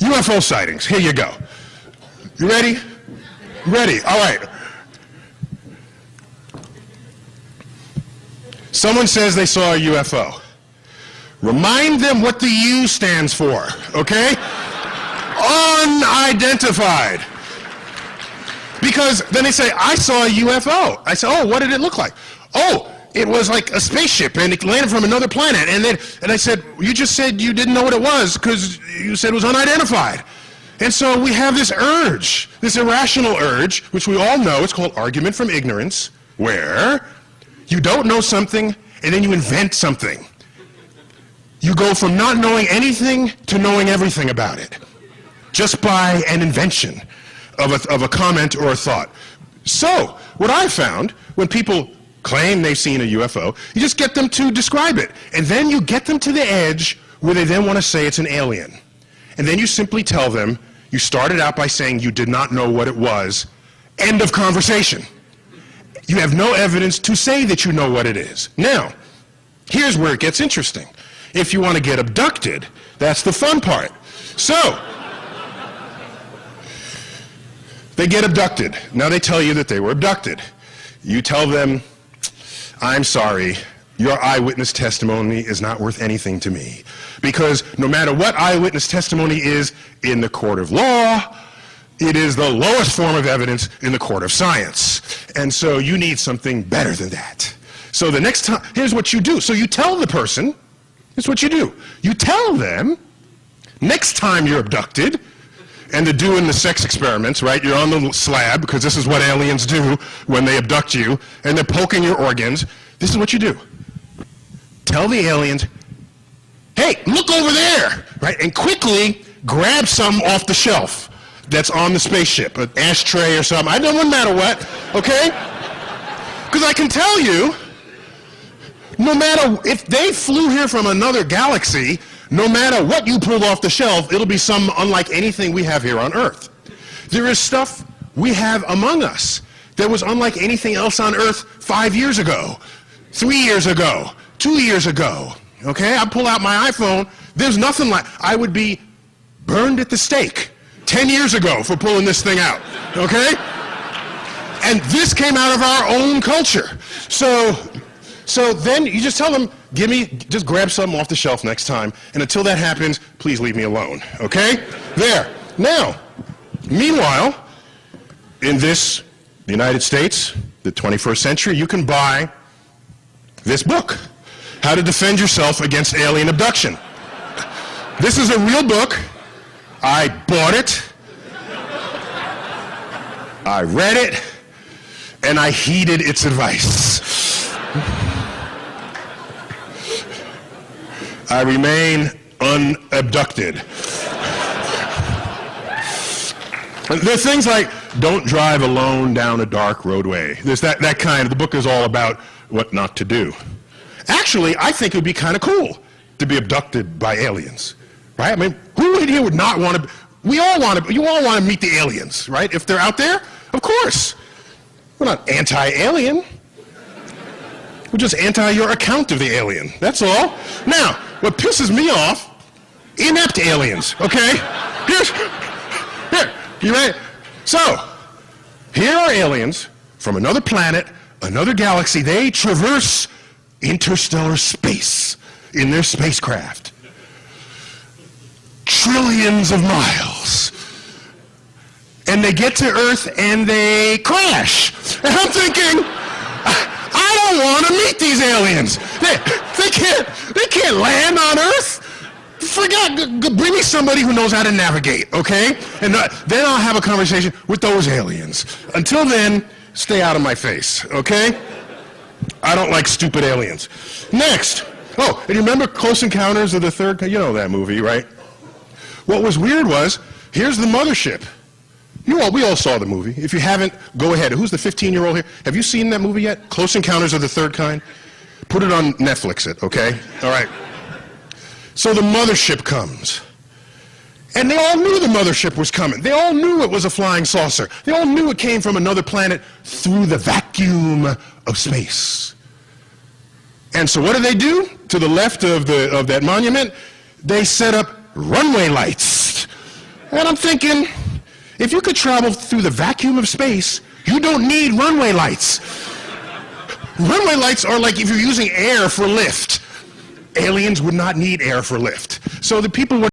UFO sightings. Here you go. You ready? Ready. All right. Someone says they saw a UFO. Remind them what the U stands for, okay? Unidentified. Because then they say, I saw a UFO. I say, oh, what did it look like? Oh, it was like a spaceship and it landed from another planet. And I said, you just said you didn't know what it was because you said it was unidentified. And so we have this urge, this irrational urge, which we all know, it's called argument from ignorance, where you don't know something and then you invent something. You go from not knowing anything to knowing everything about it, just by an invention of a comment or a thought. So, what I found, when people claim they've seen a UFO, you just get them to describe it. And then you get them to the edge where they then want to say it's an alien. And then you simply tell them, you started out by saying you did not know what it was. End of conversation. You have no evidence to say that you know what it is. Now, here's where it gets interesting. If you want to get abducted, that's the fun part. So, they get abducted. Now they tell you that they were abducted. You tell them, I'm sorry, your eyewitness testimony is not worth anything to me. Because no matter what eyewitness testimony is in the court of law, it is the lowest form of evidence in the court of science. And so you need something better than that. So the next time, here's what you do. So you tell the person, here's what you do. You tell them, next time you're abducted, and they're doing the sex experiments, right? You're on the slab, because this is what aliens do when they abduct you, and they're poking your organs. This is what you do. Tell the aliens, hey, look over there, right? And quickly grab some off the shelf that's on the spaceship, an ashtray or something. It doesn't matter what, okay? Because I can tell you, no matter if they flew here from another galaxy, no matter what you pulled off the shelf, it'll be some unlike anything we have here on Earth. There is stuff we have among us that was unlike anything else on Earth 5 years ago, 3 years ago, 2 years ago. Okay, I pull out my iPhone, there's nothing like, I would be burned at the stake 10 years ago for pulling this thing out, okay? And this came out of our own culture. So then you just tell them, just grab something off the shelf next time, and until that happens, please leave me alone, okay? There. Now, meanwhile, in the United States, the 21st century, you can buy this book, How to Defend Yourself Against Alien Abduction. This is a real book. I bought it, I read it, and I heeded its advice. I remain unabducted. There are things like, don't drive alone down a dark roadway. There's that kind. The book is all about what not to do. Actually, I think it would be kind of cool to be abducted by aliens, right? I mean, who in here would not want to? You all want to meet the aliens, right? If they're out there, of course. We're not anti-alien. We're just anti your account of the alien. That's all. Now, what pisses me off, inept aliens, okay? Here, you ready? So, here are aliens from another planet, another galaxy. They traverse interstellar space in their spacecraft. Trillions of miles. And they get to Earth and they crash. And I'm thinking, I don't want to meet these aliens. They can't land on Earth. Bring me somebody who knows how to navigate, okay? And then I'll have a conversation with those aliens. Until then, stay out of my face, okay? I don't like stupid aliens. Next. Oh, and you remember Close Encounters of the Third Kind? You know that movie, right? What was weird was, here's the mothership. We all saw the movie. If you haven't, go ahead. Who's the 15-year-old here? Have you seen that movie yet? Close Encounters of the Third Kind? Put it on Netflix, okay? All right. So the mothership comes. And they all knew the mothership was coming. They all knew it was a flying saucer. They all knew it came from another planet through the vacuum of space. And so what do? To the left of that monument, they set up runway lights. And I'm thinking, if you could travel through the vacuum of space, you don't need runway lights. Runway lights are like if you're using air for lift. Aliens would not need air for lift. So the people were